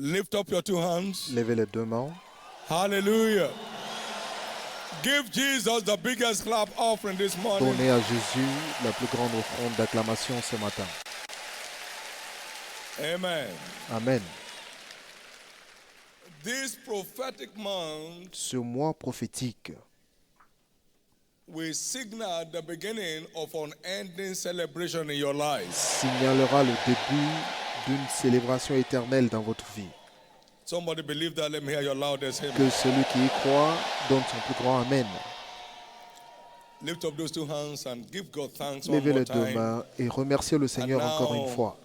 Lift up your two hands. Levez les deux mains. Hallelujah. Give Jesus the biggest clap offering this morning. Donnez à Jésus la plus grande offrande d'acclamation ce matin. Amen. Amen. This prophetic month Ce mois prophétique will signal the beginning of an ending celebration in your life. signalera le début d'une célébration éternelle dans votre vie. Somebody believe that. Let me hear your loudest Que amen. celui qui y croit donne son plus grand Amen. Lift up those two hands and give God thanks one Levez more les deux time. mains et remerciez le Seigneur now- encore une fois.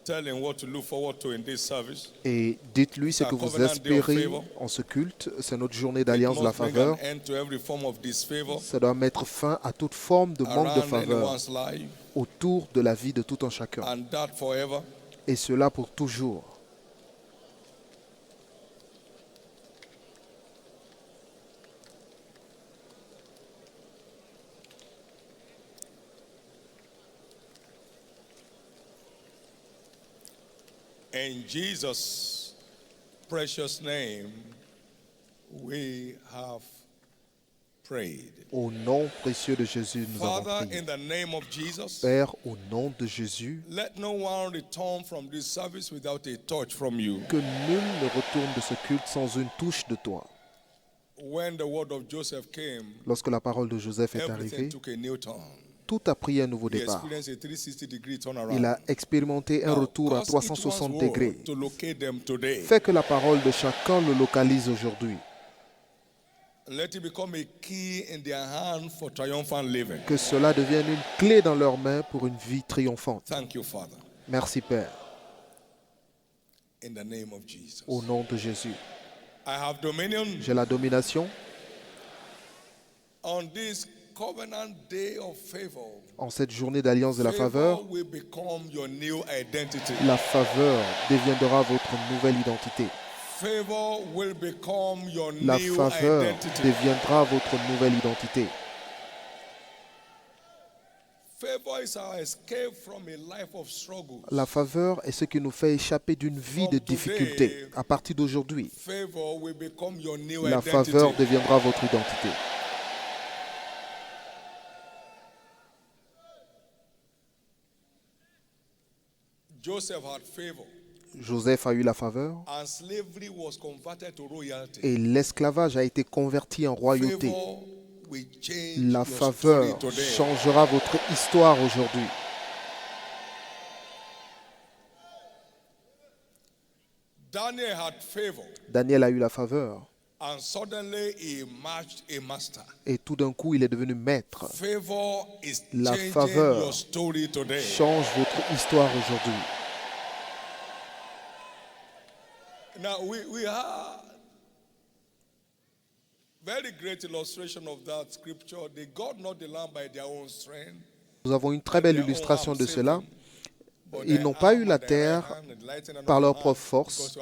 Tell him what to look forward to in this service. Et dites-lui ce que vous espérez en ce culte. C'est notre journée d'alliance de la Must bring faveur. an end to every form of disfavor Ça doit mettre fin à toute forme de manque de around faveur anyone's life, autour de la vie de tout un chacun. and that forever. Et cela pour toujours. In Jesus' precious name, we have prayed. Au nom précieux de Jésus, nous avons Father, prié. in the name of Jesus, Père, au nom de Jésus, let no one return from this service without a touch from you. que nul ne retourne de ce culte sans une touche de toi. When the word of Joseph came, Lorsque la parole de Joseph est everything arrivée, took a new turn. tout a pris un nouveau He départ. experienced a 360-degree turnaround. Il a expérimenté un Now, retour à cause each 360 one's degrés. word to locate them today. Fais que la parole de chacun le localise aujourd'hui. Let it become a key in their hand for triumphant living. Que cela devienne une clé dans leurs mains pour une vie triomphante. Thank you, Father, Merci Père, in the name of Jesus. au nom de Jésus. I have dominion J'ai la domination on this covenant day of favor. en cette journée d'alliance de la faveur. Favor will become your new identity. La faveur deviendra votre nouvelle identité. Favor will become your La new faveur identity. deviendra votre nouvelle identité. Favor is our escape from a life of struggle. La faveur est ce qui nous fait échapper d'une vie de difficultés. À partir d'aujourd'hui, Favor will become your new la identity. faveur deviendra votre identité. Joseph had favor, Joseph a eu la faveur and slavery was converted to royalty. et l'esclavage a été converti en royauté. Favor will change La your faveur story today. changera votre histoire aujourd'hui. Daniel had favor, Daniel a eu la faveur and suddenly he matched a master. et tout d'un coup il est devenu maître. Favor is La changing faveur your story today. Change votre histoire aujourd'hui. Now we have very great illustration of that scripture. They got not the land by their own strength. Nous avons une très belle illustration de cela. Ils n'ont pas eu la terre par leur propre force,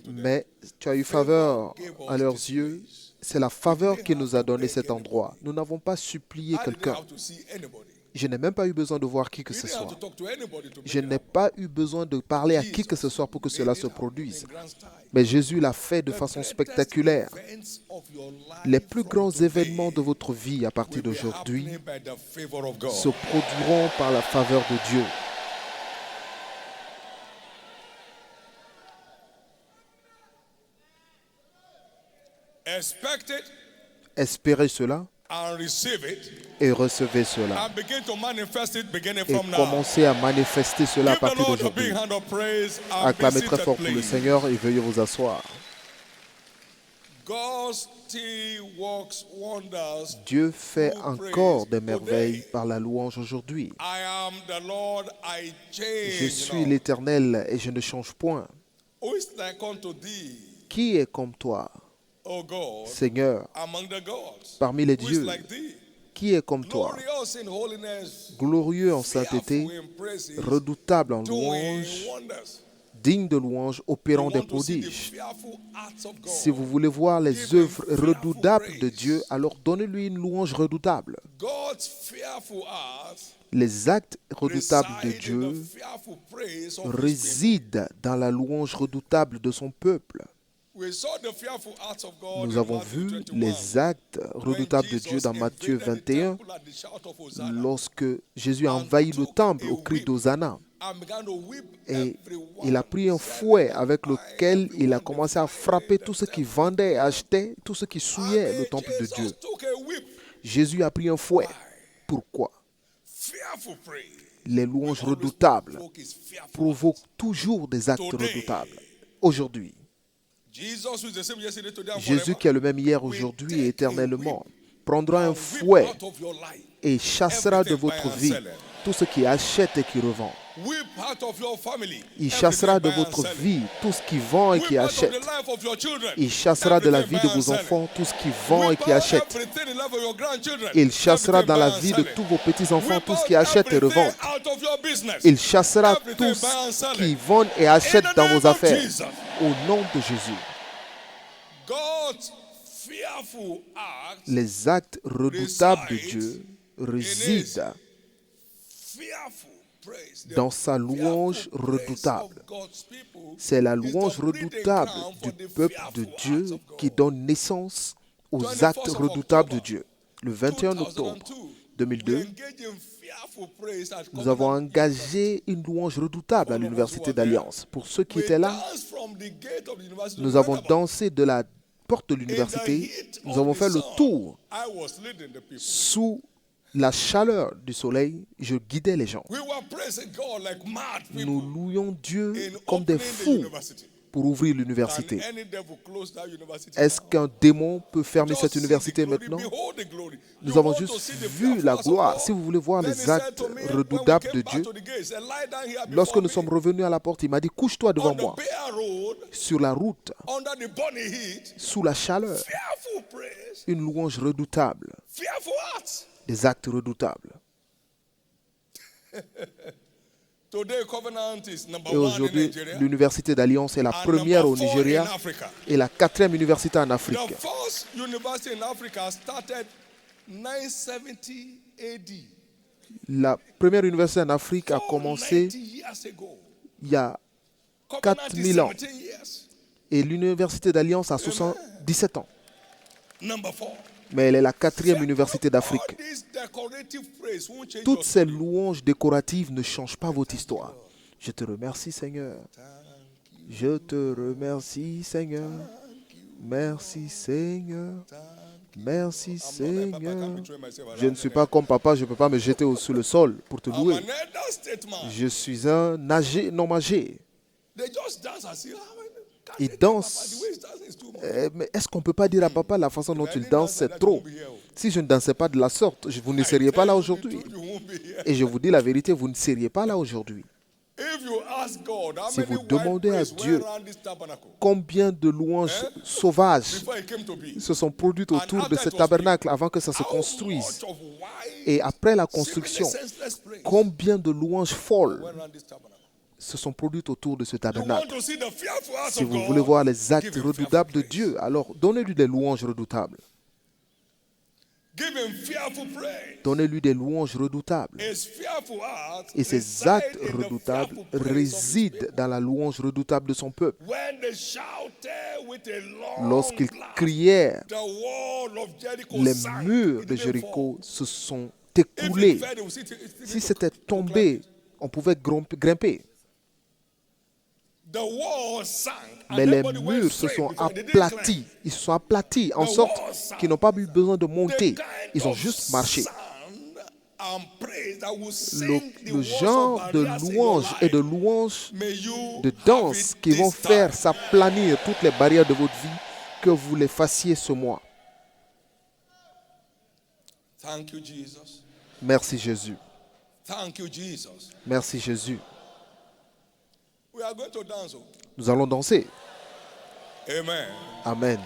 mais tu as eu faveur à leurs yeux. C'est la faveur qui nous a donné cet endroit. Nous n'avons pas supplié quelqu'un. Je n'ai même pas eu besoin de voir qui que ce soit. Je n'ai pas eu besoin de parler à qui que ce soit pour que cela se produise. Mais Jésus l'a fait de façon spectaculaire. Les plus grands événements de votre vie à partir d'aujourd'hui se produiront par la faveur de Dieu. Expect it Espérez cela and receive it et recevez cela. and begin to manifest it beginning Et from now. commencez à manifester cela à Give the partir Lord a d'aujourd'hui. big hand of praise and be Acclamez très seated, fort pour le please. Seigneur et veuillez vous asseoir. God still works wonders. Dieu fait encore des merveilles par la louange aujourd'hui. I am the Lord, I change. Je suis not. l'Éternel et je ne change point. Who is like unto thee, Qui est comme toi, O God, Seigneur, among the gods? parmi les Who is dieux? like thee? Qui est comme toi, Glorious in holiness, glorieux en sainteté, fearful in praises, redoutable en doing louange, wonders. digne de louange, opérant You des want to see the prodiges. fearful acts of God. Si vous voulez voir les œuvres redoutables de Dieu, alors donnez-lui une louange redoutable. God's fearful acts Les actes redoutables de reside in Dieu the fearful praise of His people. résident dans la louange redoutable de son peuple. We saw the fearful acts of God Nous in avons Matthew vu 21, les actes when redoutables de Dieu Jesus dans Matthieu invaded the 21, temple at the shout of Hosanna lorsque Jésus a envahi le temple au cri d'Hosanna. and began to whip Et everyone, il a pris un selling fouet and avec buying lequel il a everyone, commencé à defiling frapper the tous ceux qui temple. vendaient et achetaient, tous ceux qui souillaient le And temple de Dieu. Jesus took a whip. Jésus a pris un fouet. Pourquoi? Fearful praise. Les louanges Always redoutables provoke his fearful provoquent toujours des actes Today, redoutables. Aujourd'hui, Jesus, who is the same yesterday, today, and Jésus forever, qui est le même hier, will aujourd'hui take et a éternellement, whip prendra un and whip fouet out of your life et chassera de everything votre buy and vie selling. tout ce qui achète et qui revend. Whip out of your family Il chassera de everything buy and votre selling. vie tout ce qui vend et Whip qui out of achète. the life of your children Il chassera de la vie everything de buy and vos selling. enfants tout ce qui vend et Whip qui out achète. everything in the life of your grandchildren Il chassera everything dans la buy and vie de selling. tous vos petits-enfants Whip tout ce out qui achète et everything revend. out of your business. Il chassera Everything tous buy and selling. qui vendent et In achètent the dans name vos of affaires. Jesus. Au nom de Jésus. God's fearful acts, Les actes redoutables de Dieu résident fearful praise, the dans sa louange fearful praise redoutable. of God's people C'est la is louange the breeding redoutable ground for du the peuple de fearful Dieu acts of God. qui donne naissance aux 21st actes of redoutables de October, Dieu. Le 21 octobre 2002, we engage in fearful praise at nous avons Covenant. engagé une louange redoutable à l'Université d'Alliance. Pour ceux qui We étaient là, danced from the gate of the university nous to avons Roundabout. dansé de la porte de In the l'université. heat Nous of avons the fait le sun, tour. I was leading the people. Sous la chaleur du soleil, je guidais les gens. We were praising God like mad Nous people louions Dieu in comme des opening the fous university. pour ouvrir Can l'université. any devil close that university Est-ce now? qu'un démon peut fermer Just cette see the université glory, maintenant? behold the glory. Nous You avons want to juste see the vu fearful la acts of gloire. God? Si vous voulez voir Then les he said actes to me, when we redoutables came de back Dieu, to the gate, he said, lie down here lorsque before nous sommes me. revenus à la porte, il m'a dit, couche-toi devant On the moi. bare road, Sur la route, under the burning heat, sous la chaleur, fearful praise, une louange redoutable, fearful acts. des actes redoutables. Today, Covenant is number Et one in aujourd'hui, Nigeria l'Université d'Alliance est la and première au number 4 Nigeria in Africa. et la 4e université en The Afrique. first university in Africa started 970 AD. La première université en Afrique a commencé 90 years ago. il y a Covenant 4000 ans. 17 years. Et l'Université d'Alliance a 77 ans. Number 4. Mais elle est la 4e université d'Afrique. All these decorative praise won't change Toutes your ces story. louanges décoratives ne changent pas votre histoire. Je te remercie, Seigneur. Je te remercie, Seigneur. Merci, Seigneur. Merci, I'm not like Papa, I Seigneur. can't betray myself Je ne around suis here. pas comme papa, je ne peux pas me jeter sous le sol pour te I'm louer. an elder statesman. Je suis un non-âgé. They just dance and say, "Ah, man, can't Il they tell danse. Papa, the way he's dancing is too much." Mais est-ce qu'on ne peut pas dire à papa la façon dont I il didn't danse, dance c'est like that, trop? you won't be here. Si je ne dansais pas de la sorte, vous ne I seriez pas tell là you the aujourd'hui. truth, you won't be here. Et je vous dis la vérité, vous ne seriez pas là aujourd'hui. If you ask God, how Si many vous white demandez à priests Dieu were around this tabernacle Combien de louanges sauvages before it came to be? se sont produites autour de ce tabernacle avant que ça se How construise? much of white, Et après la seemingly construction, senseless praise combien de louanges folles were around this tabernacle? se sont produites autour de ce You tabernacle? want to see the fearful acts Si of vous God? voulez voir les actes Give him redoutables de fearful Dieu, alors donnez-lui des louanges redoutables. Give him fearful praise. Donnez-lui des louanges redoutables. His fearful acts Et ces reside actes in the redoutables fearful praise of his résident people. dans la louange redoutable de son peuple. When they shouted with a long Lorsqu'ils blast, crièrent, the wall of Jericho les sank. murs It de didn't Jéricho fall. se sont If it écoulés. fell, they would see it Si c'était tombé, on pouvait grimper. The wall sank. and Mais les everybody went murs se straight sont before they didn't aplatis. climb. Ils se sont aplatis en The sorte walls sank. qu'ils n'ont pas eu besoin de The monter. kind Ils ont of juste marché. sound and praise that will Le, sink the le walls genre of de barriers in your louanges et de life. louanges May you de have danse it qui vont this faire time. s'aplanir toutes les barrières de votre vie, que vous les fassiez ce mois. Thank you, Jesus. Merci Jésus. Thank you, Jesus. Merci Jésus. We are going to dance. Oh. Nous allons danser. Amen. Amen.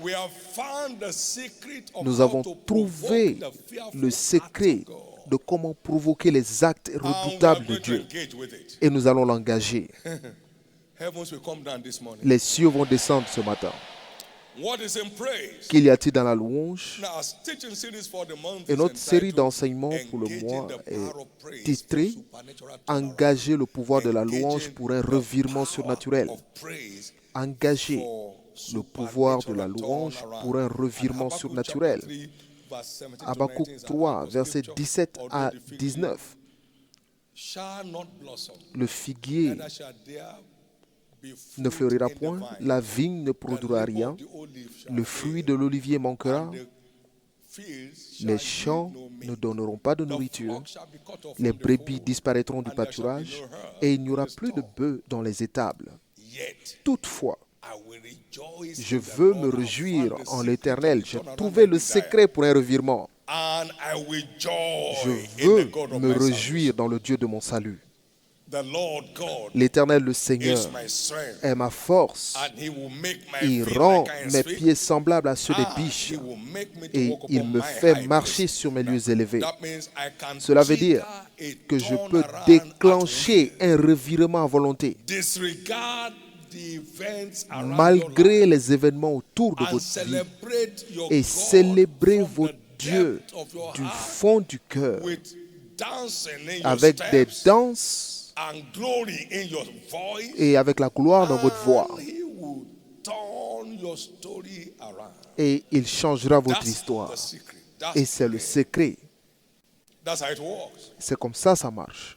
We have found the secret of Nous how avons to trouvé provoke the fearful le acts secret of God. de comment provoquer les actes And we are redoutables de going to Dieu. engage with it. Et nous allons l'engager. Heavens will come down this morning. Les cieux vont descendre ce matin. What is in praise? Qu'y a-t-il dans la louange? Now, our teaching series for the month Et is notre série entitled d'enseignements pour le Engaging mois the est Power of Praise titrée for Supernatural Turnaround. Engager le pouvoir de la louange Engaging pour un the revirement power surnaturel. of praise Engager for le pouvoir de la supernatural louange turnaround. pour un And revirement Habakkuk surnaturel. chapter 3, verse 17 to 19 Habakkuk is an 3, anchor versets scripture. 17 à Although the fig 19. shall not blossom, Le figuier neither shall there be ne fruit fleurira in the point, vine. la vigne ne The produira labor rien, of the olive shall le fruit fail, de l'olivier manquera, and the fields les shall champs yield no ne meat. donneront pas de The nourriture, flock shall be cut off les from the brebis fold, disparaîtront du and there shall be pâturage, no herd et il n'y in aura the plus de store. bœufs dans les étables. Yet Toutefois, I will rejoice je in the veux me Lord. I réjouir found the en secret l'Éternel. of the J'ai turnaround trouvé I le desire. secret pour un revirement. And I will Je joy in veux the God of me my réjouir salvation. dans le Dieu de mon salut. The Lord God L'Éternel, le is Seigneur, my strength, est ma force. and He will make my Il feet rend like iron's mes feet, pieds semblables à ceux des and biches, He will make me to et walk il upon me my fait high marcher places. sur mes lieux élevés. That means I can Cela veut dire trigger a que je peux turnaround at déclencher will. un revirement à volonté, Disregard the events around your malgré life les événements autour de and votre vie, celebrate your et God célébrer from votre the Dieu depth of your du heart fond du cœur, with dancing in your avec des steps danses and glory in your voice, et avec la gloire dans votre voix. and He will turn your story around. Et il changera votre That's histoire. the secret. That's Et c'est le prayer. secret. That's how it works. C'est comme ça marche.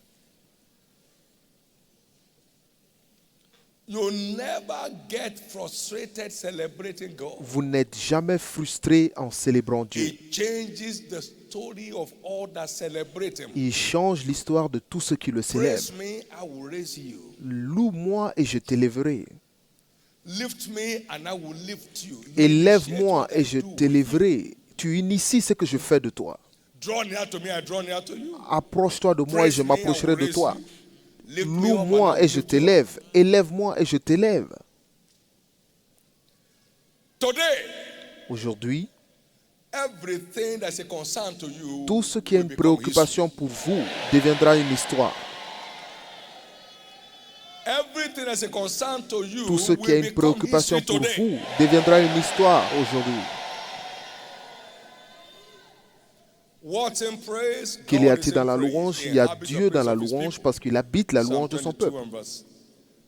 You never get frustrated celebrating God. Vous n'êtes jamais frustré en célébrant Dieu. It changes the story of all that celebrate Him. Il change l'histoire de tous ceux qui le célèbrent. Praise me, I will raise you. Loue-moi et je t'élèverai. Lift me and I will lift you. You Élève-moi initiate what et I je do. t'élèverai. Tu inities ce que je fais de toi. Draw near to me, I draw near to you. Approche-toi de moi et je Praise me, I m'approcherai will de raise toi. you. Lift me up and I Loue-moi will et je lift you up. t'élève. Élève-moi et je t'élève. Today, Aujourd'hui, everything that's a concern to you tout ce qui est will une become préoccupation history. pour vous deviendra une histoire. Everything that's a concern to you Tout ce qui est will une become préoccupation history pour today. vous deviendra une histoire aujourd'hui. What's in praise? Qu'il y God a-t-il is dans in la praise. louange? He Il y a inhabits the Dieu dans praise la of his louange people. parce qu'il habite la Psalm louange de son 22 peuple. and verse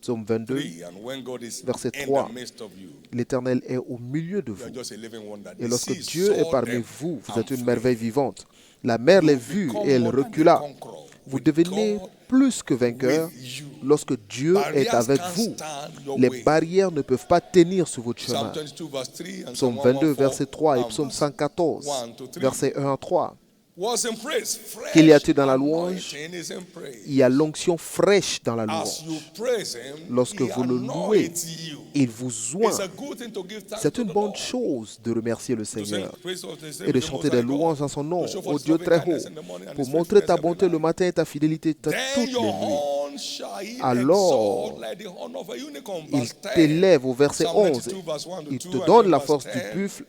Psaume 22, 3. And when God is verset in 3. the midst of you, l'Éternel est au milieu de you are vous. just a living wonder. Et The lorsque sea Dieu est saw parmi them vous, vous and êtes une fled. merveille vivante. La mer You les vit become et elle more than a recula. conqueror. Vous With devenez God plus que vainqueur with you. lorsque Dieu est Barriers avec can't vous. stand your Les way. barrières ne peuvent pas tenir sur votre Psalm chemin. 22 verse 3 and Psaume Psalm 22, 114 verset 3 et and Psaume verse 114, 1 to 3. verset 1 à 3. What's in praise? Qu'il y Fresh a-t-il dans la louange? anointing is in praise. Il y a l'onction fraîche dans la As you louange. praise Him, Lorsque He vous le louez, anoints you. il vous It's oint. a good thing to give thanks C'est to une the bonne Lord. chose de remercier le To sing Seigneur praise of the et de Most chanter High des God. louanges en son nom, To show au forth Dieu His très loving haut, kindness in the morning and pour His montrer ta faithfulness bonté every le night. matin et ta fidélité Then toutes your les nuits. horn shall he Alors, exalt like the horn of a unicorn. Il Verse 10. t'élève au verset Psalm 11. 92 verse 1 to Il 2 te and donne then la verse force du 10. buffle.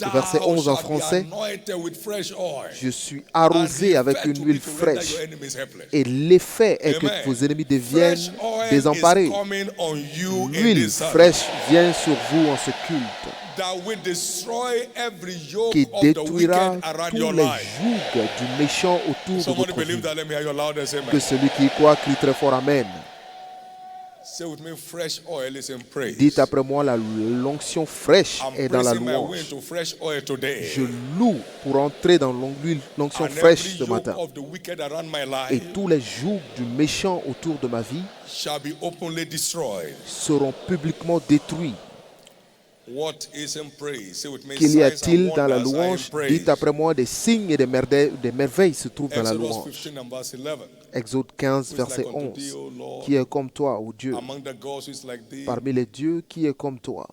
Le verset Thou 11 en shalt be français. anointed with fresh oil. Je suis And arrosé he avec fed une to huile be to render fraîche. your enemies helpless. Et l'effet est que Amen. vos ennemis deviennent Fresh oil désemparés. is coming on you in L'huile this service. fraîche vient sur vous en ce culte, That will destroy every yoke qui of the détruira wicked around tous your les life. jougs du méchant autour de Somebody votre vie. believe that. Let me hear your loudest amen. Que celui qui y croit crie très fort Amen. Say with me, fresh oil is in praise. Dites après moi, l'onction fraîche I'm est dans la praising my way louange. into fresh oil today. Je loue pour entrer dans l'onction And fraîche every ce yoke matin. of the wicked around my Et life tous les jougs du méchant autour de ma vie shall be openly destroyed. seront publiquement détruits. What is in praise? Say with me, Qu'il y signs a-t-il and dans la wonders are in louange? praise. Dites après moi, des signes et des merveilles se trouvent dans la Exodus louange. 15 and verse 11. Exode 15, Who is verset like unto thee, 11. O Lord, Qui est comme toi, ô Dieu? among the gods who is like thee? Parmi les dieux, qui est comme toi?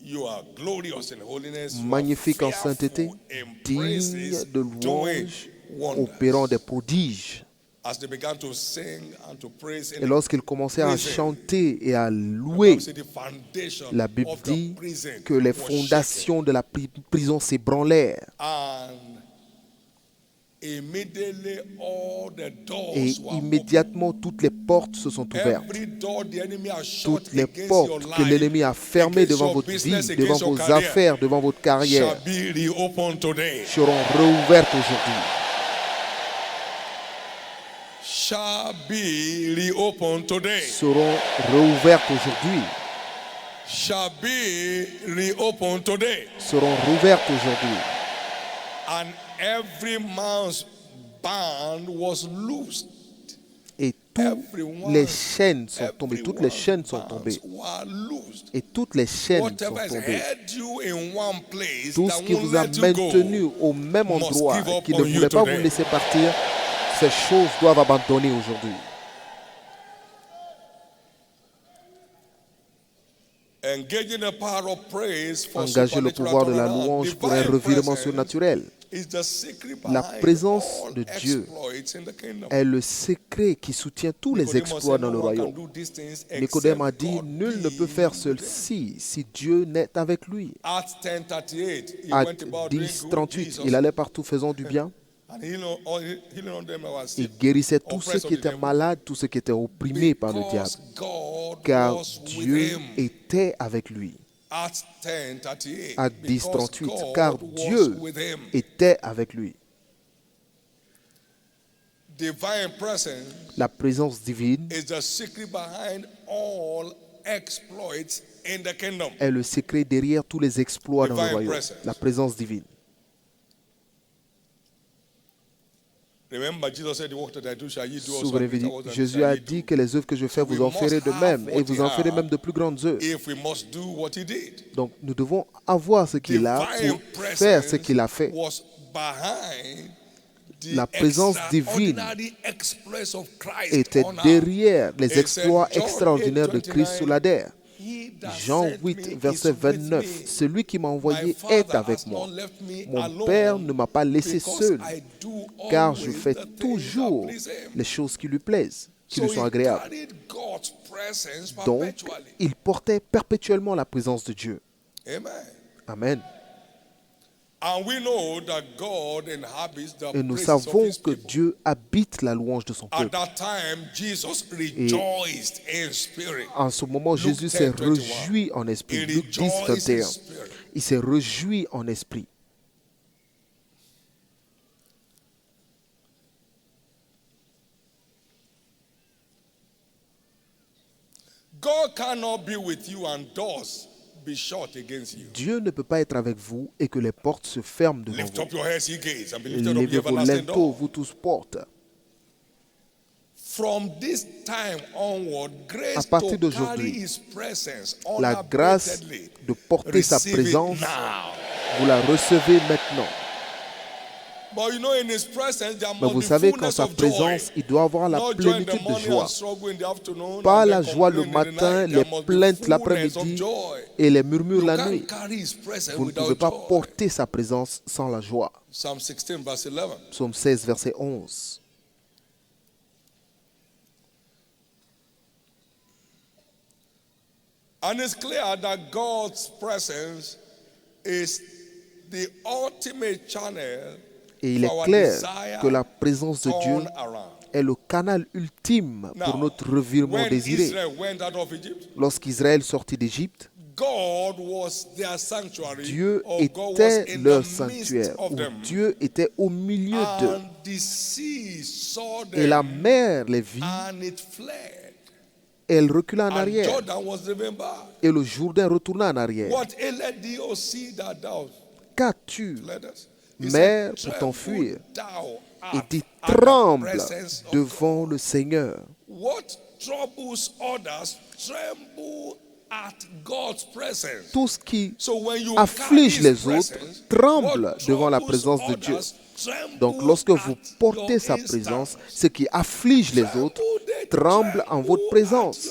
You are glorious in holiness. You are Magnifique en fearful sainteté, in digne praises, de doing louange, wonders. opérant des prodiges. As they began to sing and to praise in Et lorsqu'ils commencèrent à prison, chanter et à the louer, Bible said the foundation la Bible of the dit prison que les was fondations de la prison s'ébranlèrent. shaken. And Immediately all the doors Et were immédiatement, toutes les portes se sont ouvertes. Every door the enemy has shut Toutes les against your portes que life, l'ennemi a fermées against devant your votre business, vie, devant against your vos career, affaires, devant votre carrière, shall be reopened today. seront réouvertes aujourd'hui. Shall be reopened today. Seront réouvertes aujourd'hui. Shall be reopened today. Seront réouvertes aujourd'hui. And every man's band was loosed. Et toutes les chaînes sont tombées. Toutes les chaînes sont tombées. Et toutes les chaînes sont tombées. Tout ce qui vous a maintenu au même endroit, qui ne voulait pas vous laisser partir, ces choses doivent abandonner aujourd'hui. Engagez le pouvoir de la louange pour un revirement surnaturel. La présence de Dieu est le secret qui soutient tous les exploits dans le royaume. Nicodème a dit, nul ne peut faire ceci si Dieu n'est avec lui. Acte 10, 38, il allait partout faisant du bien. Il guérissait tous ceux qui étaient malades, tous ceux qui étaient opprimés par le diable, car Dieu était avec lui. Acte 10, 38, car Dieu était avec lui. La présence divine est le secret derrière tous les exploits dans le royaume. La présence divine. Souvenez-vous, Jésus a dit que les œuvres que je fais, vous en ferez de même, et vous en ferez même de plus grandes œuvres. Donc, nous devons avoir ce qu'il a pour faire ce qu'il a fait. La présence divine était derrière les exploits extraordinaires de Christ sur la terre. Jean 8, verset 29. Celui qui m'a envoyé est avec moi. Mon Père ne m'a pas laissé seul, car je fais toujours les choses qui lui plaisent, qui lui sont agréables. Donc, il portait perpétuellement la présence de Dieu. Amen. Et nous savons que Dieu habite la louange de son peuple. Et en ce moment, Jésus s'est réjoui en esprit. Luc 10, 21. Il s'est réjoui en esprit. God cannot be with you and doors be shut against you. Dieu ne peut pas être avec vous et que les portes se ferment devant Lift up vous. your heads, ye gates, and be lifted up, ye Levez vos everlasting linteaux, doors. vous tous portes. From this time onward, À grace partir to d'aujourd'hui, carry His presence la grâce unabridedly, de porter sa receive it présence, now. vous la recevez maintenant. But you know, in His presence, there Mais must vous be savez qu'en fullness sa of joy. présence, il doit avoir la Not joy in the plénitude de morning joie. and struggle in the afternoon, Pas and la then joie le complain in the matin, night. les There must be plaintes fullness l'après-midi of joy. et les murmures You la can't nuit. carry His presence Vous ne without pouvez pas joy. porter sa présence sans la joie. Psalm 16, verse 11. Psaume 16, verset 11. And it's clear that God's presence is the ultimate channel Et il for est our clair desire que la présence de Dieu turnaround. est le canal ultime pour notre revirement When désiré. Israel went out of Egypt, Lorsqu'Israël sortit d'Égypte, God was their sanctuary, Dieu or God was était in leur the midst sanctuaire, of où them. Dieu était au milieu d'eux. And the sea saw Et la them, mer les vit, and it fled. elle recula en And arrière. Jordan was driven back. Et le Jourdain retourna en arrière. What ailed thee, O sea, that thou Qu'as-tu, fleddest? He mer, said, pour t'enfuir? tremble thou Et at dit, the tremble presence of devant le Seigneur. What troubles others tremble at God's presence. Tout ce qui So when you afflige carry His les autres presence, tremble what devant la troubles présence de Dieu. others tremble Donc lorsque vous at portez your sa instance. présence, ce qui afflige les autres tremble en votre présence.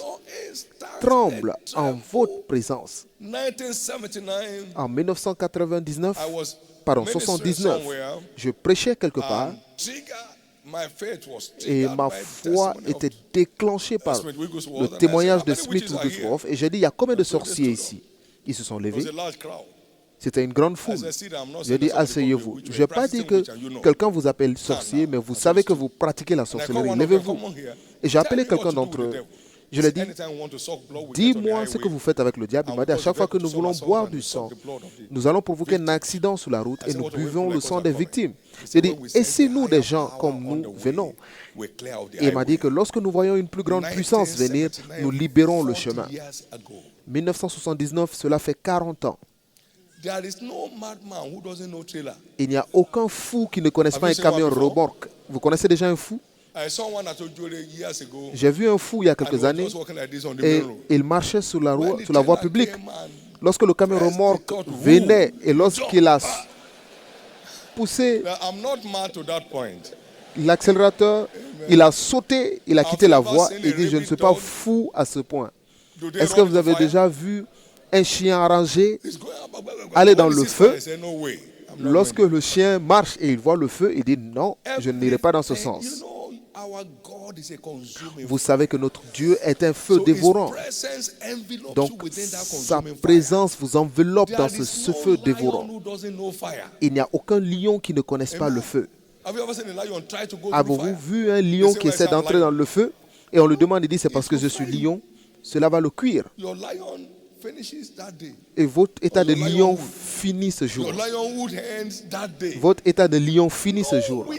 Tremble en votre présence. 1979, En 1999, I was pardon, ministering 79, somewhere, je prêchais quelque part my faith was et triggered ma by foi testimony of était déclenchée par Smith Wigglesworth, le and I témoignage said, de "How many Smith witches are here?" Wigglesworth et j'ai dit, il y a combien de sorciers ici? Ils se sont It was levés. a large crowd. C'était une grande foule. J'ai dit, asseyez-vous. Je n'ai pas dit que quelqu'un vous appelle sorcier, mais vous savez que vous pratiquez la sorcellerie. Levez-vous. Et j'ai appelé quelqu'un d'entre eux. Je lui ai dit, dis-moi ce que vous faites avec le diable. Il m'a dit, à chaque fois que nous voulons boire du sang, nous allons provoquer un accident sur la route et nous buvons le sang des victimes. J'ai dit, et si nous, des gens comme nous, venons? Et il m'a dit que lorsque nous voyons une plus grande puissance venir, nous libérons le chemin. 1979, cela fait 40 ans. Il n'y a aucun fou qui ne connaisse pas un camion remorque. Vous connaissez déjà un fou? J'ai vu un fou il y a quelques années et il marchait sur la voie publique. Lorsque le camion remorque venait et lorsqu'il a poussé l'accélérateur, il a sauté, il a quitté la voie et dit, je ne suis pas fou à ce point. Est-ce que vous avez déjà vu un chien arrangé aller dans le feu? Lorsque le chien marche et il voit le feu, il dit, non, je n'irai pas dans ce sens. Vous savez que notre Dieu est un feu dévorant. Donc, sa présence vous enveloppe dans ce feu dévorant. Il n'y a aucun lion qui ne connaisse pas le feu. Avez-vous vu un lion qui essaie d'entrer dans le feu et on lui demande, il dit, c'est parce que je suis lion, cela va le cuire. Et votre état de lion finit ce jour. Votre état de lion finit ce jour.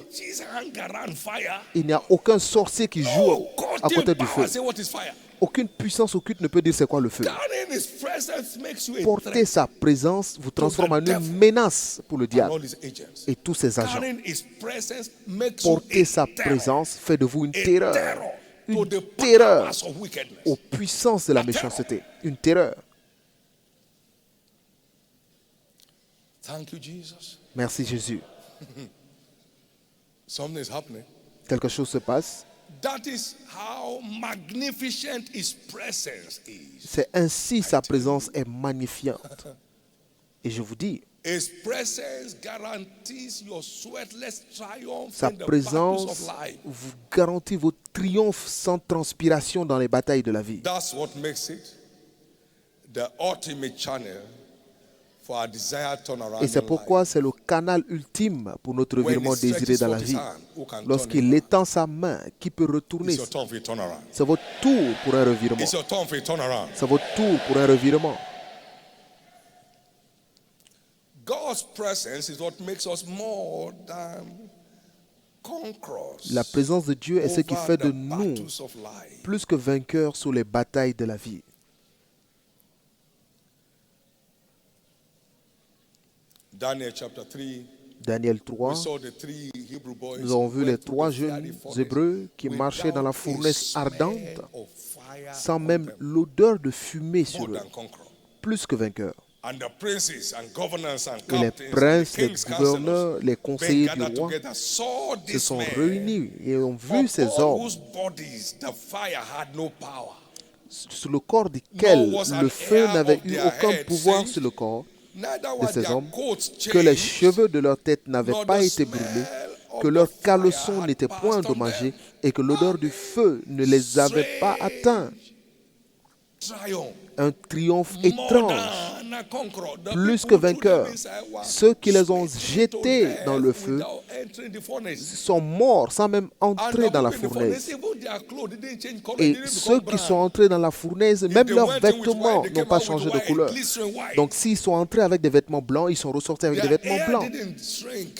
Il n'y a aucun sorcier qui joue à côté du feu. Aucune puissance occulte ne peut dire c'est quoi le feu. Porter sa présence vous transforme en une menace pour le diable et tous ses agents. Porter sa présence fait de vous une terreur. Une terreur aux puissances de la méchanceté. Une terreur. Merci Jésus. Quelque chose se passe. C'est ainsi sa présence est magnifiante. Et je vous dis, sa présence vous garantit votre triomphe sans transpiration dans les batailles de la vie. Et c'est pourquoi c'est le canal ultime pour notre revirement désiré dans la vie. Lorsqu'il étend sa main, qui peut retourner? C'est votre tour pour un revirement. C'est votre tour pour un revirement. La présence de Dieu est ce qui fait de nous plus que vainqueurs sur les batailles de la vie. Daniel 3, nous avons vu les 3 jeunes Hébreux qui marchaient dans la fournaise ardente sans même l'odeur de fumée sur eux, plus que vainqueurs. Et les princes, les gouverneurs, les conseillers du roi se sont réunis et ont vu ces hommes sur le corps desquels le feu n'avait eu aucun pouvoir sur le corps de ces hommes, que les cheveux de leur tête n'avaient pas été brûlés, que leurs caleçons n'étaient point endommagés et que l'odeur du feu ne les avait pas atteints. Un triomphe étrange, plus que vainqueurs. Ceux qui les ont jetés dans le feu sont morts sans même entrer dans la fournaise. Et ceux qui sont entrés dans la fournaise, même leurs vêtements n'ont pas changé de couleur. Donc s'ils sont entrés avec des vêtements blancs, ils sont ressortis avec des vêtements blancs.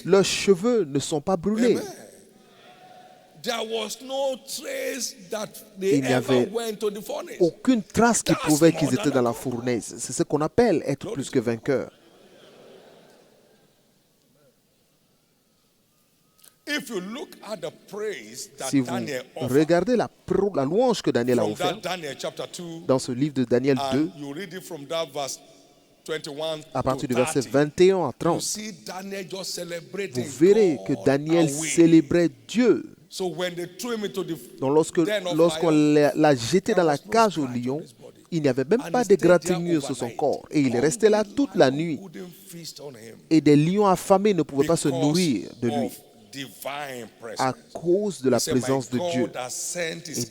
Leurs cheveux ne sont pas brûlés. Il n'y avait aucune trace qui prouvait qu'ils étaient dans la fournaise. C'est ce qu'on appelle être plus que vainqueur. Si vous regardez la louange que Daniel a offerte dans ce livre de Daniel 2, à partir du verset 21 à 30, vous verrez que Daniel célébrait Dieu. Donc lorsqu'on l'a jeté dans la cage au lion, il n'y avait même pas d'égratignure sur son corps. Et il est resté là toute la nuit. Et des lions affamés ne pouvaient pas se nourrir de lui à cause de la présence de Dieu.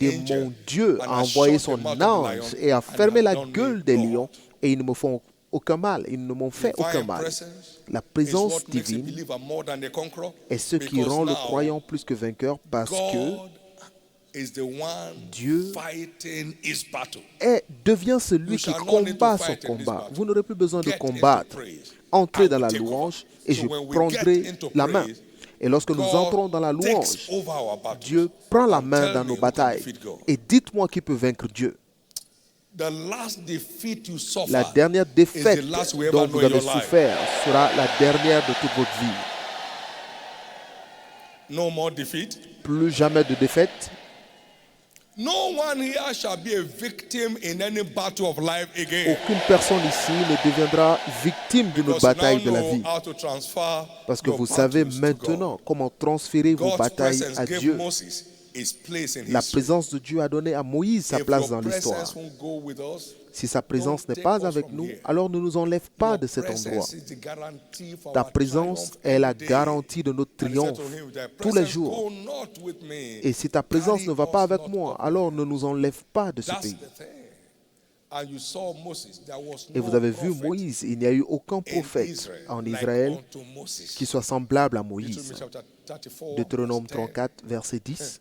Et mon Dieu a envoyé son ange et a fermé la gueule des lions et ils ne me font aucun mal, ils ne m'ont fait aucun Divine mal. presence La is présence what makes a divine believer more than a conqueror. est ce qui Because rend le now, croyant plus que vainqueur parce que God is the one Dieu fighting his battle. devient celui You qui shall not need to combat son fight in this combat. battle. Vous n'aurez plus besoin de Get into combattre. praise. Entrez I dans will la take over. louange et So je when we prendrai get into la main. praise, Et lorsque nous God entrons dans la takes louange, over our battles. Dieu prend la And main tell dans me nos who can batailles. defeat God. Et dites-moi qui peut vaincre Dieu. The last defeat you suffer La dernière is défaite the last we ever dont know vous in avez your life. souffert sera la dernière de toute votre vie. No more defeat. Plus jamais de défaite. No one here shall be a victim in any battle of life again. Aucune personne ici ne deviendra victime d'une Because you now bataille de la know vie. how to transfer Parce que your vous savez battles to maintenant God. comment transférer vos God's batailles presence à gave Dieu. Moses his place in La history. présence de Dieu a donné à Moïse sa If place your dans l'histoire. presence won't go with us, Si sa présence don't n'est take pas us avec from nous, here. alors ne nous enlève pas Your de cet endroit. presence is the guarantee for Ta our présence triumph est la every day. garantie de notre And he said triomphe to him, "Thy tous les presence jours. go not with me. Et si ta présence Carry ne va pas us avec not moi, up." alors ne nous enlève pas de ce That's pays. the thing. And you saw Moses, there was Et no vous avez vu prophet Moïse, il n'y a eu aucun in prophète Israel en like Israël unto Moses. qui soit semblable à Deuteronomy Moïse. chapter 34, Deutéronome verse 10. 34, verset 10.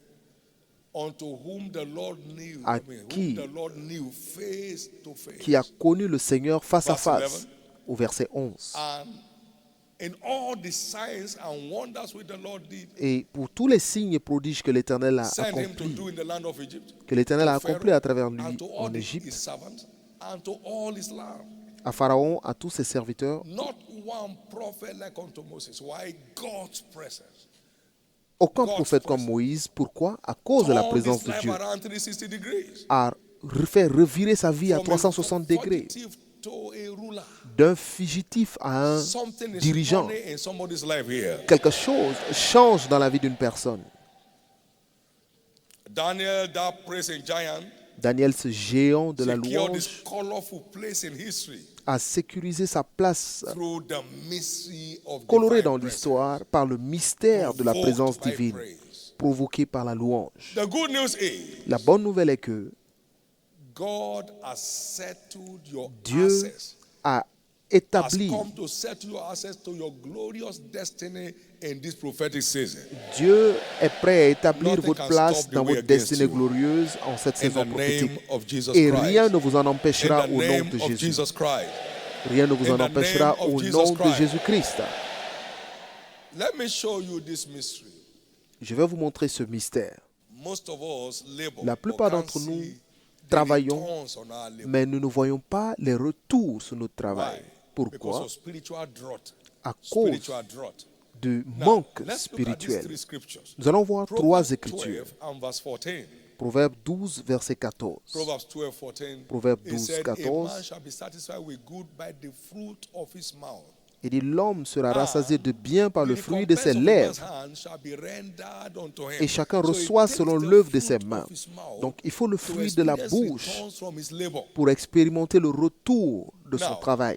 Unto whom the Lord knew, À whom qui? the Lord knew face to face. Qui a connu le Seigneur face à Verse face, 11. au verset 11. And in all the signs and wonders which the Lord did, Et pour tous les signes et prodiges que l'Éternel a sent him to accomplis, do in the land of Egypt, que l'Éternel a to Pharaoh, accompli à travers lui and to all en his Égypte, servants, and to all his land. à Pharaon, à tous ses serviteurs, Not one prophet like unto Moses. Why? God's presence. aucun God's prophète comme presence. Moïse. Pourquoi? À cause de la Turned présence his de life Dieu. around 360 degrees. A fait revirer sa vie à From a 360 degrés. fugitive to a ruler. D'un fugitif à un Something is dirigeant. running in somebody's life here. Quelque chose change dans la vie d'une personne. Daniel, that praising giant, Daniel, ce géant de la secured this louange, colorful place in history a sécurisé sa place through the mystery of colorée divine dans presence, l'histoire par le mystère de la provoked présence by divine, praise. provoquée par la louange. The good news is La bonne nouvelle est que God has settled your Dieu access. a Has établi, come to settle your access to your glorious destiny in this prophetic season. Dieu est prêt à établir Nothing votre can place stop the dans way votre against destinée you. glorieuse en cette In saison the prophétique. name of Jesus Et rien Christ. ne vous en In empêchera the au nom name de of Jésus. Jesus Christ. Rien ne vous In en the empêchera name of au Jesus nom de Christ. Jésus-Christ. Let me show you this mystery. Je vais vous montrer ce mystère. Most of us labor, La but plupart can't d'entre nous see the travaillons, returns on our labor. mais nous ne voyons pas les retours sur notre Why? travail. Because Pourquoi? of spiritual drought. À cause Spiritual drought. du Now, manque let's look at these spirituel. three scriptures. Nous allons voir Proverbs trois écritures. 12 and verse 14. Proverbe 12, verset 14. Proverbs 12, 14. Proverbe It 12, said, 14. a man shall be satisfied with good by the fruit of his mouth. Il dit, l'homme sera rassasié de bien par le fruit de ses lèvres, et chacun reçoit selon l'œuvre de ses mains. Donc, il faut le fruit de la bouche pour expérimenter le retour de son travail.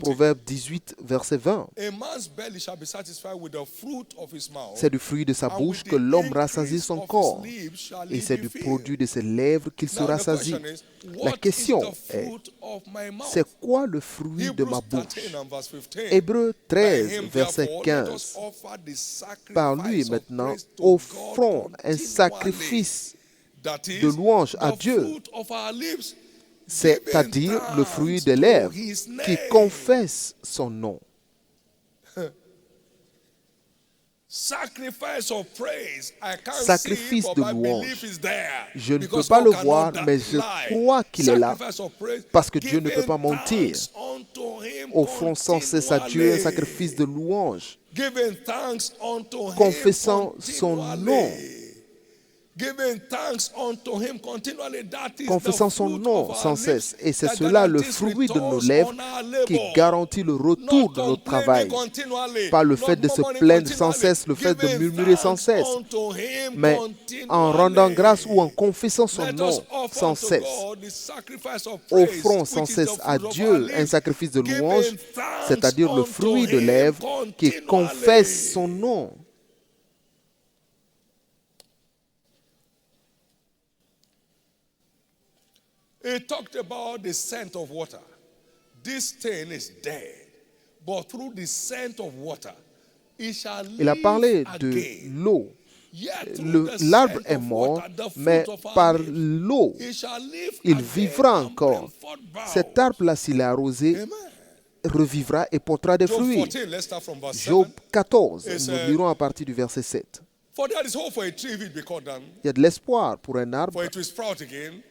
Proverbe 18, verset 20. C'est du fruit de sa bouche que l'homme rassasie son corps, et c'est du produit de ses lèvres qu'il se rassasie. La question est, c'est quoi le fruit de ma bouche? Hébreux 13, verset 15. Par lui, maintenant, offrons un sacrifice de louange à Dieu, c'est-à-dire le fruit des lèvres qui confesse son nom. Sacrifice de louange. Je ne peux pas le voir, mais je crois qu'il est là, parce que Dieu ne peut pas mentir. Offrons sans cesse à Dieu un sacrifice de louange, confessant son nom. Confessant son nom sans cesse. Et c'est cela le fruit de nos lèvres qui garantit le retour de notre travail. Pas le fait de se plaindre sans cesse, le fait de murmurer sans cesse, mais en rendant grâce ou en confessant son nom sans cesse. Offrons sans cesse à Dieu un sacrifice de louange, c'est-à-dire le fruit de lèvres qui confesse son nom. He talked about the scent of water. This thing is dead, but through the scent of water, it shall Il a parlé live de again. l'eau. Yet through the L'arbre scent est of mort, water, the fruit mais of our par lips, l'eau, it shall live il again vivra and encore. bring forth boughs. Cet arbre-là, s'il est arrosé, Amen. revivra et portera des Job fruits. 14, let's start from verse Job 7. 14, It nous said, lirons à partir du verset 7. For there is hope for a tree if it be cut down, Il y a de l'espoir pour un arbre, for it will sprout again,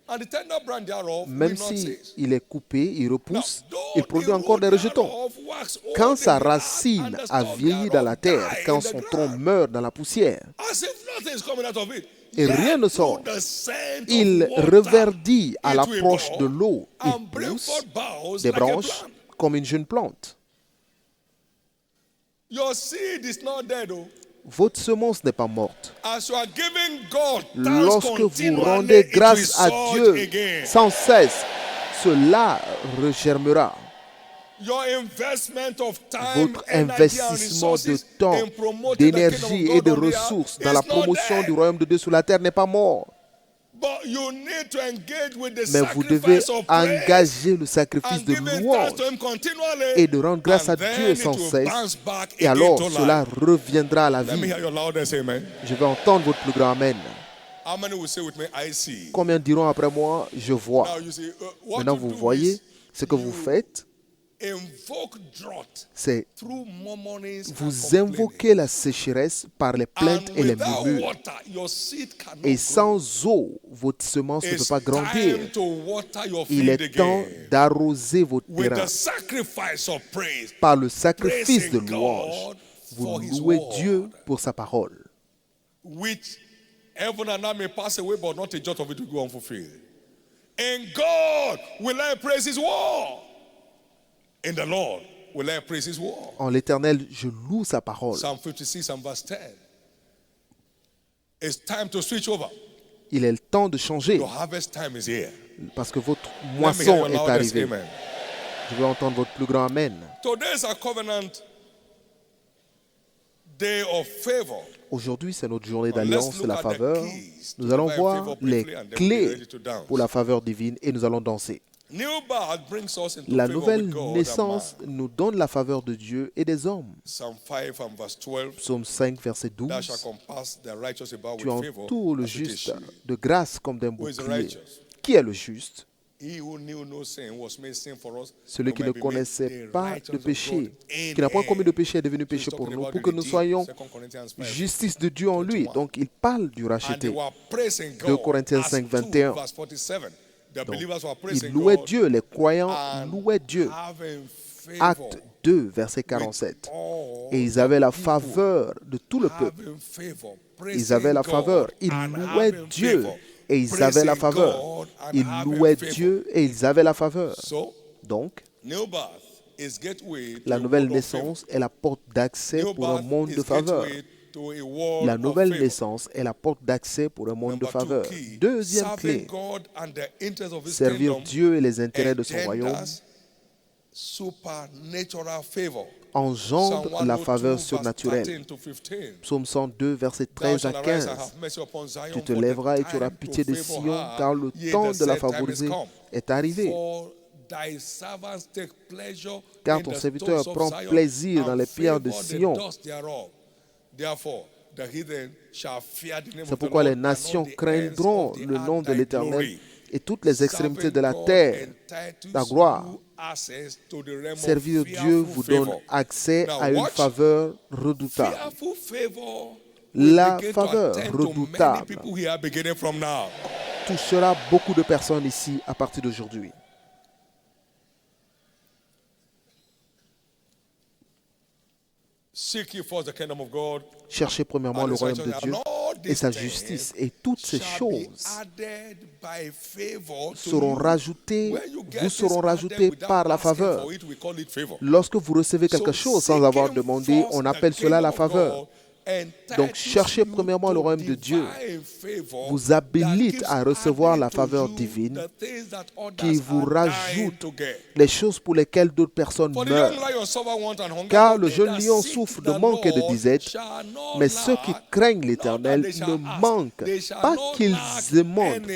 and the tender branch thereof will même not si cease. il est coupé, il Now, repousse, though il the produit encore des root rejetons. thereof wax old Quand in sa the earth, racine and the a stalk vieilli dans la thereof terre, die quand in the son tronc ground, meurt dans la poussière, as if nothing is coming out of it, et yet rien ne through sort, the scent of il water, reverdit à it l'approche will de grow l'eau. Il and bring pousse forth boughs des like a branches plant. comme une jeune plante. Your seed is not dead, oh. Votre semence n'est pas morte. As you are giving God thanks Lorsque vous continually, rendez it will grâce à surge Dieu again. sans cesse, cela regermera. Your investment of time, Votre energy, and investissement de resources temps, in promoting the d'énergie kingdom et of de God on the earth ressources dans is la not promotion dead. du royaume de Dieu sur la terre n'est pas mort. But you need to engage with the Mais vous devez sacrifice of praise engager le sacrifice and de giving thanks louange to Him continually, et de rendre grâce and à then Dieu it sans will cesse. bounce back Et alors, into cela life. reviendra à la Let me vie. hear your loudest amen. Je vais entendre votre plus grand Amen. How many will say with me, I see? Combien diront après moi, je vois. Now you see, what Maintenant, you vous do voyez, is ce que vous faites, invoke drought c'est through murmurings and vous complaining. invoquez la sécheresse par les plaintes And et les without murmures. water, your seed cannot Et grow. sans eau, votre semence ne peut It's pas grandir. time to water your Il field est temps again d'arroser votre with terrain the sacrifice of praise. par le sacrifice de Praising louange. God Vous for His louez word, Dieu pour sa parole. which heaven and earth may pass away, but not a jot of it will go unfulfilled. In God will I praise His word. In the Lord will I praise His word. En l'Éternel, je loue sa parole. Psalm 56 and verse 10. It's time to switch over. Il est le temps de changer Your harvest time is here. parce que votre Let me hear moisson your est loudest arrivée. amen. Je veux entendre votre plus grand Amen. Today is a covenant day of favor. Aujourd'hui, c'est notre journée Let's d'alliance look de la at the faveur. keys to Nous allons divine voir favor les briefly and then we'll be clés ready to dance. pour la faveur divine et nous allons danser. New birth brings us into La favor nouvelle with God naissance and man. nous donne la faveur de Dieu et des hommes. Psalm 5 and verse 12. Psaume 5, verset Thou shalt 12. compass the righteous about Tu with favor entoures le as with a juste shield. de grâce comme d'un Who is the bouclier. righteous? Qui est le juste? He who knew no sin was made sin for us. Celui who qui might ne be made connaissait the pas righteousness de of péché, God in qui n'a point him. commis de péché, est devenu He's péché pour talking nous, about pour the que nous redeemed, soyons 2 Corinthians 5. justice de Dieu en lui. 21. Donc il parle du And they racheté. were praising 2 God. Corinthiens As 5, 2, 21. verse 47. The Donc, believers were ils praising louaient God Dieu, les croyants and louaient Dieu. having favor Acte 2, verset with 47. all Et ils avaient la the people. faveur de tout le peuple. Having favor, Ils avaient la praising faveur. God Ils and louaient having Dieu favor. et ils avaient la Praising faveur. God and Ils having louaient favor. Dieu et ils avaient la faveur. So, Donc, new birth is gateway to la a nouvelle world of favor. naissance est la porte d'accès New pour un birth monde is de faveur. gateway to a world La of nouvelle favor. naissance est la porte d'accès pour un monde de Number two faveur. key, Deuxième serving clé, God and the interests of His servir kingdom Dieu et les intérêts de son royaume engenders supernatural favor. engendre Psalm la 102, faveur verse surnaturelle. 13 to 15. Psaume 102, versets Thou 13 à shalt arise and 15. have mercy upon Zion, Tu te for the lèveras et tu auras time to pitié de favor Sion, her, car le yea, temps the de la set time is favoriser come. est arrivé. For thy servants take pleasure Car in ton the serviteur stones of prend Zion, plaisir dans and les pierres de favor the Sion. dust thereof. Therefore, the heathen shall fear the name C'est of the pourquoi Lord, les and nations all the ends craindront of the le earth nom de thy l'Éternel glory. et toutes les extrémités de la Serving terre. God entitles ta gloire. you access to the realm of Servir Dieu fearful vous donne favor. accès Now à une watch. faveur redoutable. Fearful favor will La begin to faveur attend to many redoutable people here beginning from now. touchera beaucoup de personnes ici à partir d'aujourd'hui. Seek ye first the kingdom of God Cherchez premièrement and le his royaume de righteousness, Dieu and all et these sa things justice. Et toutes ces shall be choses added by favor to seront you. rajoutées, Where you get vous this seront added rajoutées without par la asking faveur. for it, we call it favor. Lorsque vous recevez quelque So chose sans avoir seeking demandé, first on the appelle cela la kingdom of faveur. God Donc, cherchez premièrement le royaume de Dieu vous habilite à recevoir la faveur divine qui vous rajoute les choses pour lesquelles d'autres personnes meurent. Car le jeune lion souffre de manque et de disette, mais ceux qui craignent l'Éternel ne manquent pas qu'ils émondent,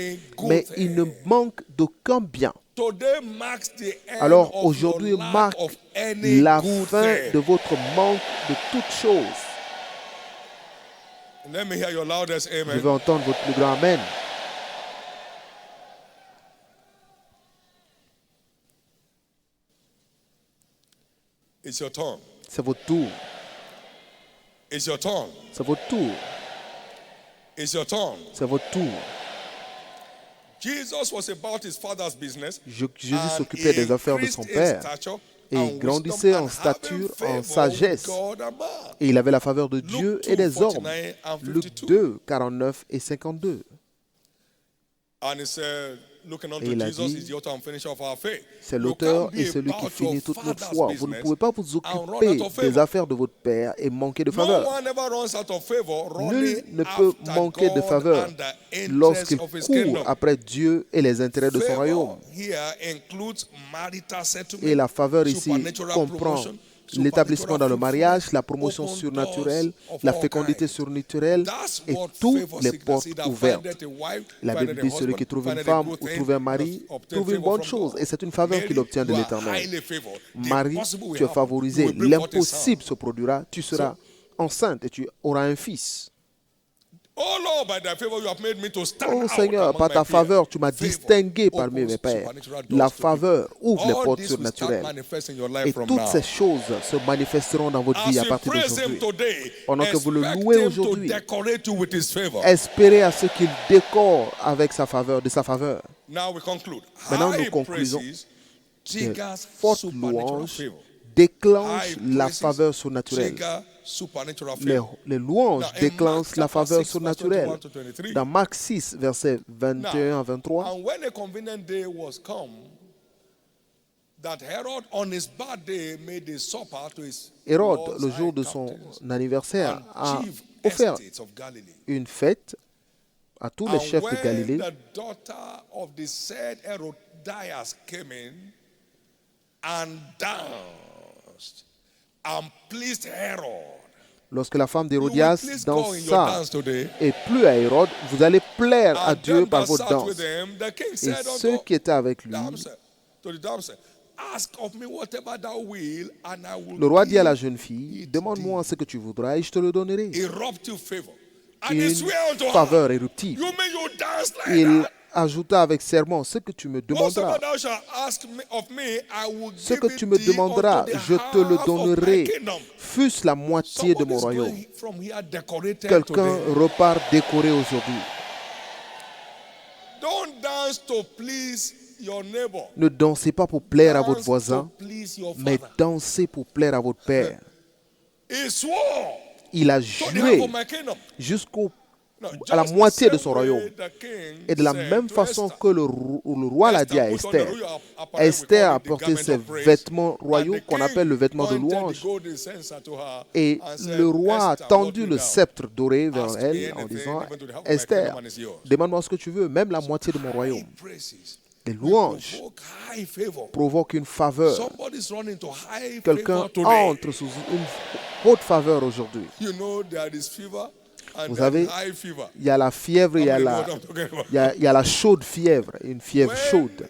mais ils ne manquent d'aucun bien. Alors aujourd'hui marque la fin de votre manque de toutes choses. Je veux entendre votre plus grand Amen. It's your turn. C'est votre tour. It's your turn. C'est votre tour. It's your turn. C'est votre tour. Jesus was about his father's business. Jésus s'occupait des affaires de son Père et il grandissait en stature, en sagesse. Et il avait la faveur de Dieu et des hommes. Luc 2, 49 et 52. Et il a dit, c'est l'auteur et celui qui finit toute notre foi. Vous ne pouvez pas vous occuper des affaires de votre Père et manquer de faveur. Nul ne peut manquer de faveur lorsqu'il court après Dieu et les intérêts de son royaume. Et la faveur ici comprend l'établissement dans le mariage, la promotion surnaturelle, la fécondité surnaturelle et toutes les portes ouvertes. La Bible dit celui qui trouve une femme ou trouve un mari trouve une bonne chose et c'est une faveur qu'il obtient de l'Éternel. Marie, tu es favorisé, l'impossible se produira, tu seras enceinte et tu auras un fils. Oh Seigneur, par ta faveur, tu m'as distingué parmi mes pères. La faveur ouvre les portes surnaturelles. Et toutes ces choses se manifesteront dans votre vie à partir d'aujourd'hui. Pendant que vous le louez aujourd'hui, espérez à ce qu'il décore avec sa faveur, de sa faveur. Maintenant, nous conclusons. De fortes louanges déclenchent la faveur surnaturelle. Les louanges déclenchent la faveur surnaturelle. Dans Marc 6, versets 21 à 23, Hérode, le jour de son anniversaire, a offert une fête à tous les chefs de Galilée. Lorsque la femme d'Hérodias dansa et plut à Hérode, vous allez plaire à Dieu par votre danse. Et ceux qui étaient avec lui, le roi dit à la jeune fille, demande-moi ce que tu voudras et je te le donnerai. Une faveur éruptive. Il ajouta avec serment, ce que tu me demanderas. Ce que tu me demanderas, je te le donnerai, fût-ce la moitié de mon royaume. Quelqu'un repart décoré aujourd'hui. Ne dansez pas pour plaire à votre voisin, mais dansez pour plaire à votre Père. Il a juré à la moitié de son royaume. Et de la même façon que le roi l'a dit à Esther, Esther a porté ses vêtements royaux qu'on appelle le vêtement de louange. Et le roi a tendu le sceptre doré vers elle en disant, Esther, demande-moi ce que tu veux, même la moitié de mon royaume. Les louanges provoquent une faveur. Quelqu'un entre sous une haute faveur aujourd'hui. Vous savez, il y a la fièvre, il y a la chaude fièvre, une fièvre chaude.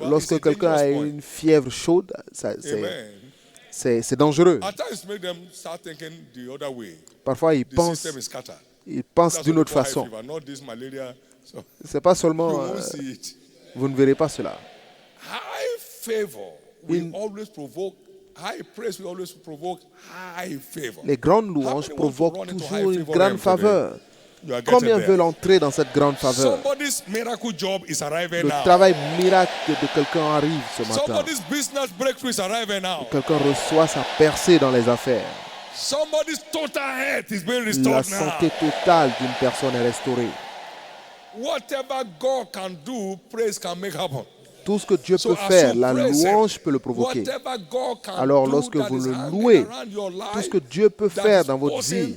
Lorsque quelqu'un a une fièvre chaude, c'est dangereux. Parfois, il pense d'une autre façon. C'est pas seulement... vous ne verrez pas cela. Les grandes louanges provoquent toujours une grande faveur. Combien veulent entrer dans cette grande faveur? Le travail miracle de quelqu'un arrive ce matin. Quelqu'un reçoit sa percée dans les affaires. La santé totale d'une personne est restaurée. Tout ce que Dieu peut faire, la louange peut le provoquer. Alors lorsque vous le louez, tout ce que Dieu peut faire dans votre vie,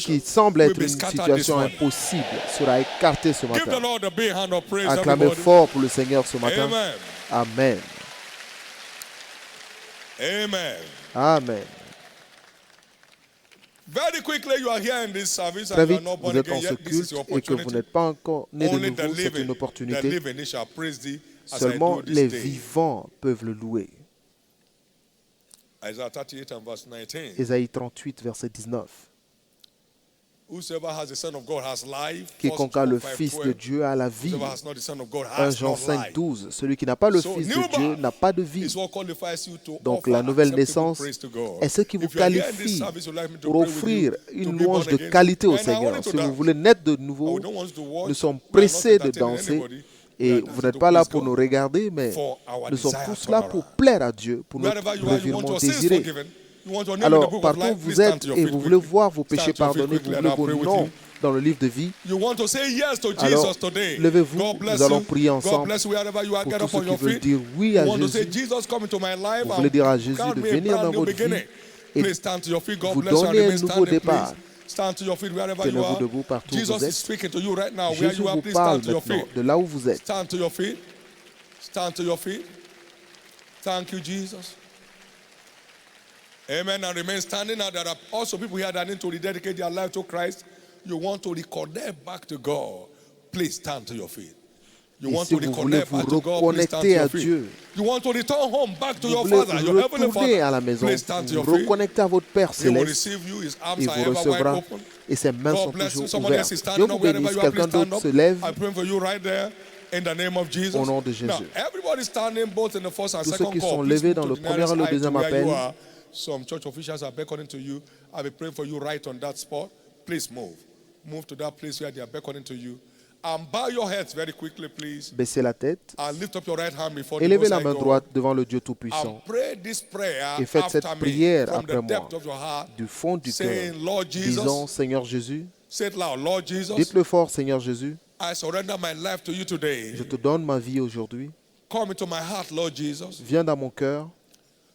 qui semble être une situation impossible, sera écarté ce matin. Acclamez fort pour le Seigneur ce matin. Amen. Amen. Amen. Very quickly, you are here in this service Très and you vite, are not vous born êtes again dans ce yet. This is culte your et que vous opportunity. n'êtes pas encore né de Only the nouveau, c'est une living opportunité. shall praise thee as I Seulement do les this day. vivants peuvent le louer. Isaiah 38 and verse 19. Ésaïe 38, verset 19. Whosoever has the Son of God has life. Quiconque a le Fils de Dieu a la vie. Whosoever has not the Son of God 1 has Jean no 5, life. 12. Celui qui n'a pas le So, Fils new de Dieu birth n'a pas de vie. is what qualifies you to Donc offer la nouvelle acceptable naissance praise to God. est ce qui vous If you are here in this qualifie service, you'd like me to pour pray with offrir you to une be louange born de again. qualité au And I Seigneur. want to Si vous dance. voulez naître de I nouveau, don't want to watch. nous sommes We are not pressés de entertaining danser anybody. et We are vous dancing n'êtes to pas là praise pour God nous regarder, mais for our nous sommes desire tous là pour turnaround. plaire à Dieu, pour notre Wherever you are, you want revirement your sins désiré. forgiven. You want your name in the Alors, book of partout où life. vous Please stand êtes to your et feet vous voulez quickly. voir vos péchés Stand to your feet pardonnés, vous quickly and voulez I'll vos pray with noms you. dans le livre de vie, You want to say yes to alors Jesus today. levez-vous, God bless nous allons you. prier God ensemble. bless you wherever you are. Pour Get tous up ceux on qui your veulent feet. dire oui You à want to say Jésus, Jesus come into my life vous voulez dire à Jésus and de give me a venir brand dans new votre vie beginning. et Please stand to your feet. God vous bless you and donner un remain nouveau standing, départ. please. Stand to your feet wherever you Tenez-vous are. debout partout où Jesus vous is êtes. speaking to you right now. Where Jésus you are, vous please parle stand to your maintenant feet. de là où vous êtes. Stand to your feet. Stand to your feet. Thank you, Jesus. Amen. And remain standing. Now, there are also people here that need to rededicate their life to Christ. You want to reconnect back to God. Please stand to your feet. You Et want si to vous voulez reconnect vous back to God. Please stand to reconnecter à your feet. Dieu, You want to return home back to vous your voulez Father, your heavenly retourner à la Father. maison, Please stand to vous your feet. reconnecter à votre Père He will céleste, receive you. His arms il are vous ever wide recevra open. et ses mains sont God bless you. toujours Somebody else ouvertes. is Dieu standing vous up wherever bénisse. you are. Quelqu'un Please stand d'autre up. se lève I pray for you right there in the name of Jesus. au nom de Now, Jésus. everybody standing both in the first and Tous ceux second qui call. sont Please levés move dans to le the premier nearest et le aisle to deuxième where appel. you are. Some church officials are beckoning to you. I'll be praying for you right on that spot. Please move. Move to that place where they are beckoning to you. And bow your heads very quickly, please. Baissez la tête, And lift up your right hand before the élevez Most la High main God. droite devant le Dieu Tout-Puissant And pray this prayer et faites cette after me prière from the après moi. depth of your heart. Du fond du cœur, Saying, Lord disons, Jesus, Seigneur Jésus, say it loud, Lord Jesus, dites-le fort, Seigneur Jésus, I surrender my life to you today. je te donne ma vie aujourd'hui. Come into my heart, Lord Jesus. Viens dans mon cœur,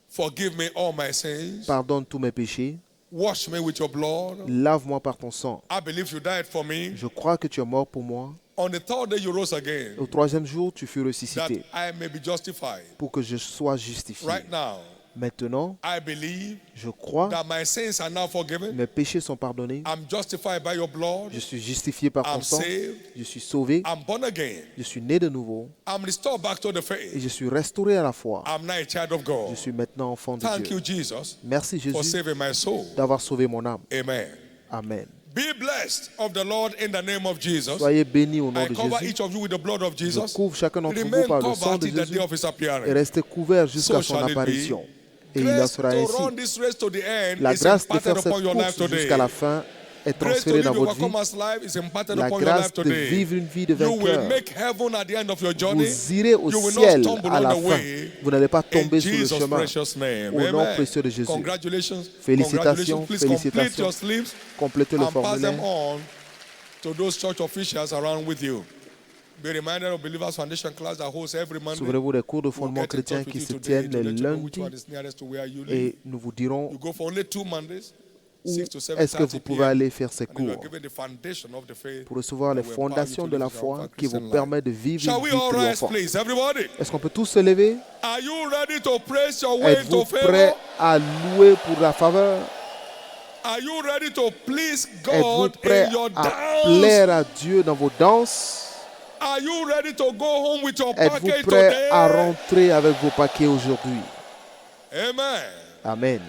Forgive me all my sins. pardonne tous mes péchés, Wash me with your blood. lave-moi par ton sang. I believe you died for me. Je crois que tu es mort pour moi. On the third day you rose again, Au troisième jour, tu fus that ressuscité I may be justified. pour que je sois justifié. Right now, Maintenant, I believe je crois that my sins are now forgiven. mes péchés sont pardonnés. I'm justified by your blood. Je suis justifié par ton I'm sang. saved. Je suis sauvé. I'm born again. Je suis né de nouveau. I'm restored back to the Et faith. je suis restauré à la foi. I'm now a child of Je God. suis maintenant enfant de Thank Dieu. you, Jesus, Merci for Jésus saving my soul. d'avoir sauvé mon âme. Amen. Amen. Be blessed of the Lord in the name of Jesus. Soyez bénis au nom I de cover Jésus. each of you with the blood of Je Jesus. couvre chacun d'entre Remain vous par le sang covered de till the Jésus day of his et appearance. restez couverts jusqu'à So son shall it be. apparition. Et il en Grace sera to ainsi. run this race to the end La is grâce de imparted faire cette upon your life course today. jusqu'à la fin est Grace to transférée live dans the votre vie. overcomer's life is imparted La upon your grâce life de today. vivre une vie de You will vainqueur. make heaven at the end of your journey. Vous irez au You will ciel not stumble à la on the fin. way. Vous n'allez pas In tomber sur le Jesus' chemin. precious name. Au nom Amen. précieux de Jésus. Congratulations. Félicitations, Congratulations. Please complete félicitations. your sleeves Complétez le and pass them formulaire. on to those church officials around with you. Be reminded of Believers Foundation class that hosts every Monday. Souvenez-vous des cours de We'll fondement get in touch chrétien with qui you se today tiennent to les let you know which lundis one is nearest to where you live. et nous vous dirons You go for only 2 Mondays, où 6 to 7:30 est-ce que vous pouvez aller faire ces and you are cours given the foundation of the faith pour recevoir les that will empower you fondations to de la live your foi qui Christian vous life. permettent de vivre Shall une we vie all rise, triomphante. please, everybody? Est-ce qu'on peut tous se lever? Are you ready to praise your way Êtes-vous into prêts favor? à louer pour la faveur? Are you ready to please Êtes-vous God prêts in your à dance? plaire à Dieu dans vos danses? Are you ready to go home with your Êtes-vous package prêts today? à rentrer avec vos paquets aujourd'hui? Amen. Amen.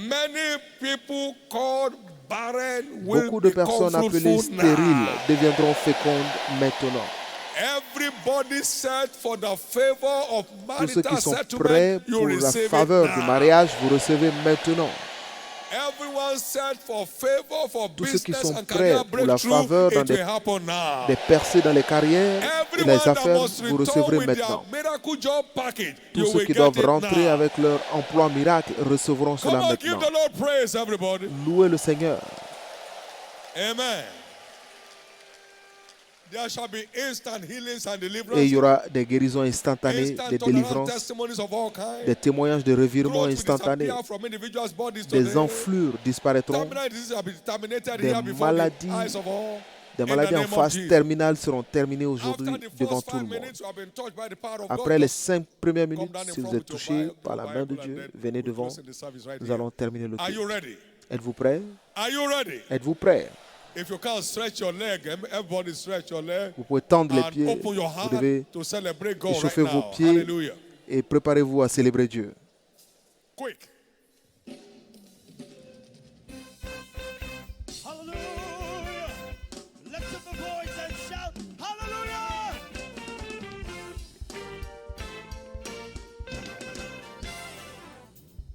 Many people called barren will Beaucoup de become personnes appelées fruitful stériles now. deviendront fécondes maintenant. Everybody set for the favor of Tous ceux qui marital sont prêts settlement, you pour la receive it faveur du now. mariage, vous recevez maintenant. Everyone set for favor for Tous ceux qui business sont and prêts career pour la breakthrough, faveur dans it will happen now. des percées dans les carrières et Everyone les that affaires, must vous return recevrez with their maintenant. miracle job package, Tous you ceux will qui get doivent it rentrer now. avec leur emploi miracle recevront Come cela on, give maintenant. the Lord praise, everybody. Louez le Seigneur. Amen. There shall be instant healings and Et il deliverance. y aura des guérisons instantanées, Instant des turnaround délivrances, testimonies of all kinds. des témoignages de revirement Growth will instantanés. disappear from individuals' bodies Des today. enflures disparaîtront. Terminal diseases will be terminated Des here before the maladies, eyes of all. Des In the maladies en name of phase Jesus. terminale seront terminées aujourd'hui After the devant first tout le 5 monde. minutes, you have been touched by the power of Après God. les 5 premières minutes, Come down in si vous front êtes with your touché Bible par la main de and Dieu, then venez we're devant. closing the service right Nous here. allons terminer le Are you culte. ready? Êtes-vous prêts? Are you ready? Êtes-vous prêts? If you can't stretch your leg, everybody stretch your leg Vous pouvez tendre les and pieds. open your Vous devez heart to celebrate God right échauffer vos now. pieds Hallelujah. et préparez-vous à célébrer Dieu. Quick. Hallelujah. Lift up a voice and shout, hallelujah.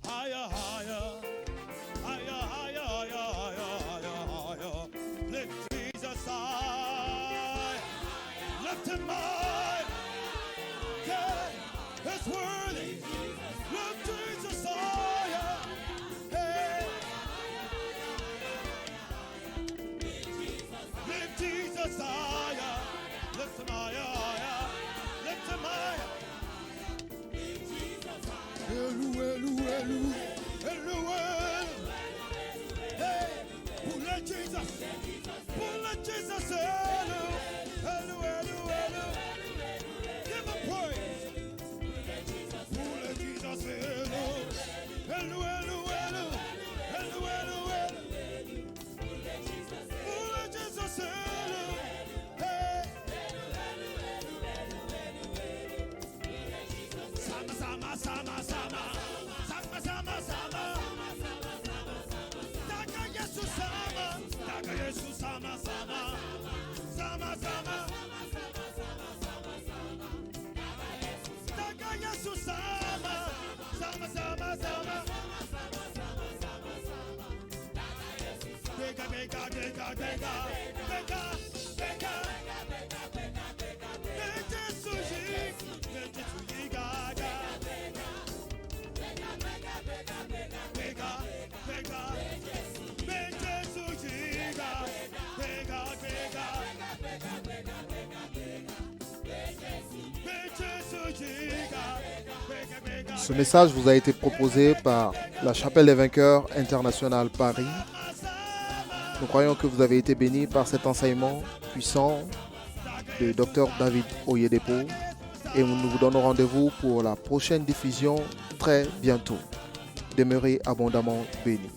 Higher, higher. Higher, higher, higher, higher, higher, higher. Lift Jesus high. Lift him high. Yeah, it's worthy. Lift Jesus higher. Hey. Lift Jesus higher. Lift him higher, higher. Lift him higher. Elu, elu, elu. Elu, elu. Hey, pull it, Jesus. Pull it, Jesus. Elu, elu, elu, elu. Give him praise. Pull it, Jesus. Elu, elu, elu, elu. Elu, elu, elu. Pull it, Jesus. Elu. Hey. Sama, sama, sama, sama. Sama, sama, sama. Taka Yesu sama. Taka Yesu sama, sama. Sama, sama. Taka Yesu sama. Sama, sama, sama. Bega, bega, bega, bega. Bega, bega. Bega, suji. Bega, suji, gaga. Bega, bega. Bega, suji, gaga. Bega, bega. Bega, suji, gaga. Bega, bega. Ce message vous a été proposé par la Chapelle des Vainqueurs International Paris. Nous croyons que vous avez été bénis par cet enseignement puissant de Dr David Oyedepo et nous vous donnons rendez-vous pour la prochaine diffusion très bientôt. Demeurez abondamment bénis.